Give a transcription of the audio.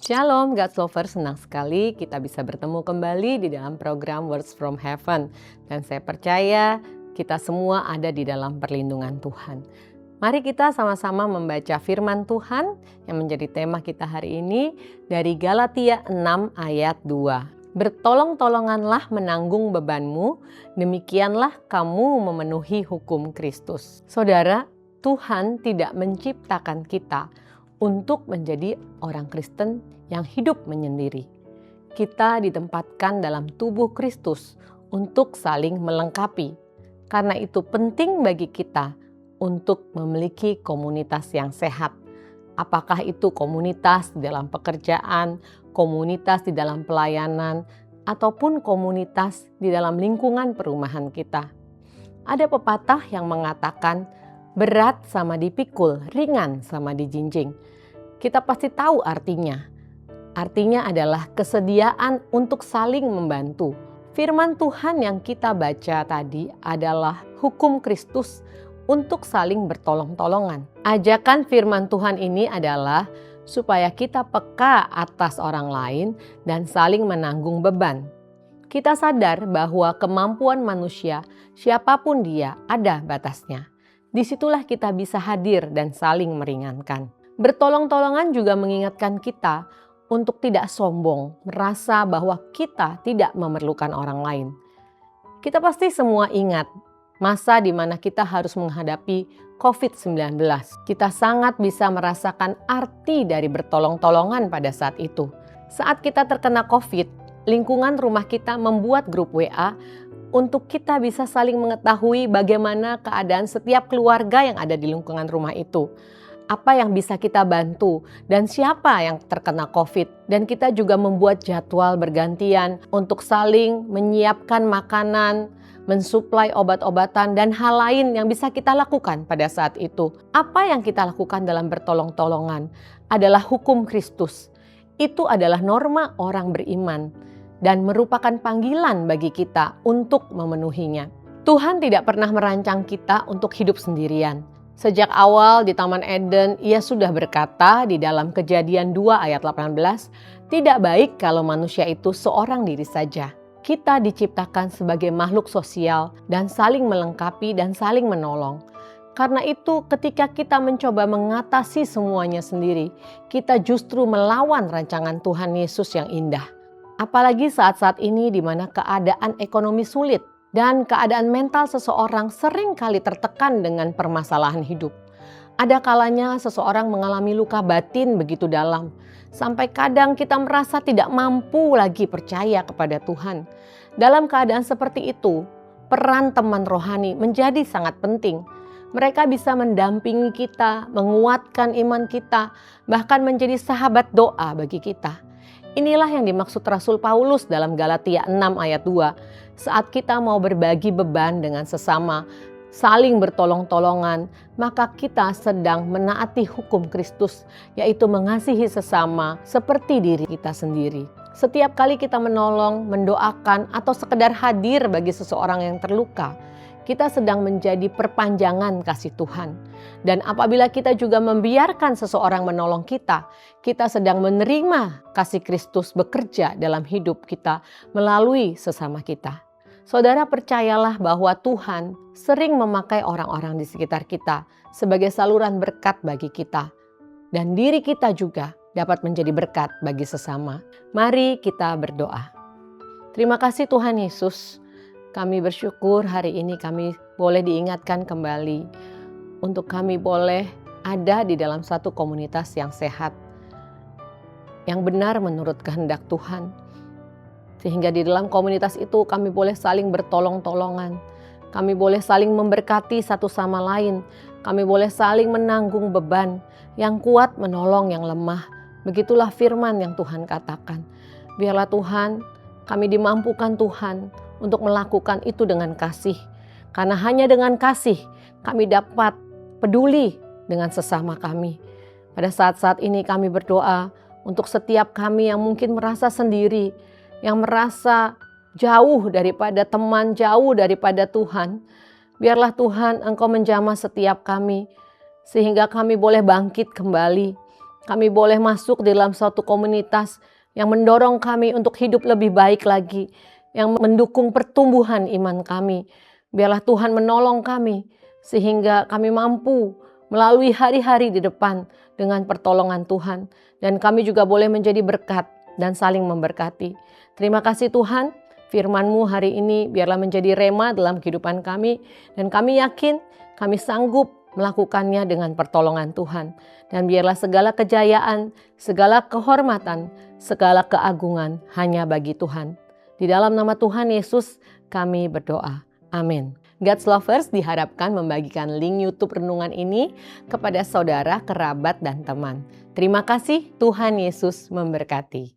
Shalom God's Lovers, senang sekali kita bisa bertemu kembali di dalam program Words from Heaven. Dan saya percaya kita semua ada di dalam perlindungan Tuhan. Mari kita sama-sama membaca firman Tuhan yang menjadi tema kita hari ini dari Galatia 6 ayat 2. Bertolong-tolonganlah menanggung bebanmu, demikianlah kamu memenuhi hukum Kristus. Saudara, Tuhan tidak menciptakan kita untuk menjadi orang Kristen yang hidup menyendiri. Kita ditempatkan dalam tubuh Kristus untuk saling melengkapi. Karena itu penting bagi kita untuk memiliki komunitas yang sehat. Apakah itu komunitas di dalam pekerjaan, komunitas di dalam pelayanan, ataupun komunitas di dalam lingkungan perumahan kita. Ada pepatah yang mengatakan, berat sama dipikul, ringan sama dijinjing. Kita pasti tahu artinya. Artinya adalah kesediaan untuk saling membantu. Firman Tuhan yang kita baca tadi adalah hukum Kristus untuk saling bertolong-tolongan. Ajakan firman Tuhan ini adalah supaya kita peka atas orang lain dan saling menanggung beban. Kita sadar bahwa kemampuan manusia, siapapun dia, ada batasnya. Disitulah kita bisa hadir dan saling meringankan. Bertolong-tolongan juga mengingatkan kita untuk tidak sombong, merasa bahwa kita tidak memerlukan orang lain. Kita pasti semua ingat masa di mana kita harus menghadapi COVID-19. Kita sangat bisa merasakan arti dari bertolong-tolongan pada saat itu. Saat kita terkena COVID, lingkungan rumah kita membuat grup WA untuk kita bisa saling mengetahui bagaimana keadaan setiap keluarga yang ada di lingkungan rumah itu. Apa yang bisa kita bantu dan siapa yang terkena COVID. Dan kita juga membuat jadwal bergantian untuk saling menyiapkan makanan, mensuplai obat-obatan dan hal lain yang bisa kita lakukan pada saat itu. Apa yang kita lakukan dalam bertolong-tolongan adalah hukum Kristus. Itu adalah norma orang beriman dan merupakan panggilan bagi kita untuk memenuhinya. Tuhan tidak pernah merancang kita untuk hidup sendirian. Sejak awal di Taman Eden, Ia sudah berkata di dalam Kejadian 2 ayat 18, tidak baik kalau manusia itu seorang diri saja. Kita diciptakan sebagai makhluk sosial dan saling melengkapi dan saling menolong. Karena itu ketika kita mencoba mengatasi semuanya sendiri, kita justru melawan rancangan Tuhan Yesus yang indah. Apalagi saat-saat ini di mana keadaan ekonomi sulit. Dan keadaan mental seseorang sering kali tertekan dengan permasalahan hidup. Ada kalanya seseorang mengalami luka batin begitu dalam. Sampai kadang kita merasa tidak mampu lagi percaya kepada Tuhan. Dalam keadaan seperti itu, peran teman rohani menjadi sangat penting. Mereka bisa mendampingi kita, menguatkan iman kita, bahkan menjadi sahabat doa bagi kita. Inilah yang dimaksud Rasul Paulus dalam Galatia 6 ayat 2. Saat kita mau berbagi beban dengan sesama, saling bertolong-tolongan, maka kita sedang menaati hukum Kristus, yaitu mengasihi sesama seperti diri kita sendiri. Setiap kali kita menolong, mendoakan, atau sekedar hadir bagi seseorang yang terluka, kita sedang menjadi perpanjangan kasih Tuhan. Dan apabila kita juga membiarkan seseorang menolong kita, kita sedang menerima kasih Kristus bekerja dalam hidup kita melalui sesama kita. Saudara, percayalah bahwa Tuhan sering memakai orang-orang di sekitar kita sebagai saluran berkat bagi kita. Dan diri kita juga dapat menjadi berkat bagi sesama. Mari kita berdoa. Terima kasih Tuhan Yesus. Kami bersyukur hari ini kami boleh diingatkan kembali untuk kami boleh ada di dalam satu komunitas yang sehat, yang benar menurut kehendak Tuhan. Sehingga di dalam komunitas itu kami boleh saling bertolong-tolongan, kami boleh saling memberkati satu sama lain, kami boleh saling menanggung beban, yang kuat menolong yang lemah. Begitulah firman yang Tuhan katakan. Biarlah Tuhan, kami dimampukan Tuhan untuk melakukan itu dengan kasih. Karena hanya dengan kasih kami dapat peduli dengan sesama kami. Pada saat-saat ini kami berdoa untuk setiap kami yang mungkin merasa sendiri, yang merasa jauh daripada teman, jauh daripada Tuhan. Biarlah Tuhan Engkau menjamah setiap kami, sehingga kami boleh bangkit kembali Kami boleh masuk di dalam suatu komunitas yang mendorong kami untuk hidup lebih baik lagi, yang mendukung pertumbuhan iman kami. Biarlah Tuhan menolong kami sehingga kami mampu melalui hari-hari di depan dengan pertolongan Tuhan. Dan kami juga boleh menjadi berkat dan saling memberkati. Terima kasih Tuhan, firman-Mu hari ini biarlah menjadi rema dalam kehidupan kami. Dan kami yakin kami sanggup melakukannya dengan pertolongan Tuhan. Dan biarlah segala kejayaan, segala kehormatan, segala keagungan hanya bagi Tuhan. Di dalam nama Tuhan Yesus kami berdoa. Amin. God's Lovers diharapkan membagikan link YouTube renungan ini kepada saudara, kerabat, dan teman. Terima kasih, Tuhan Yesus memberkati.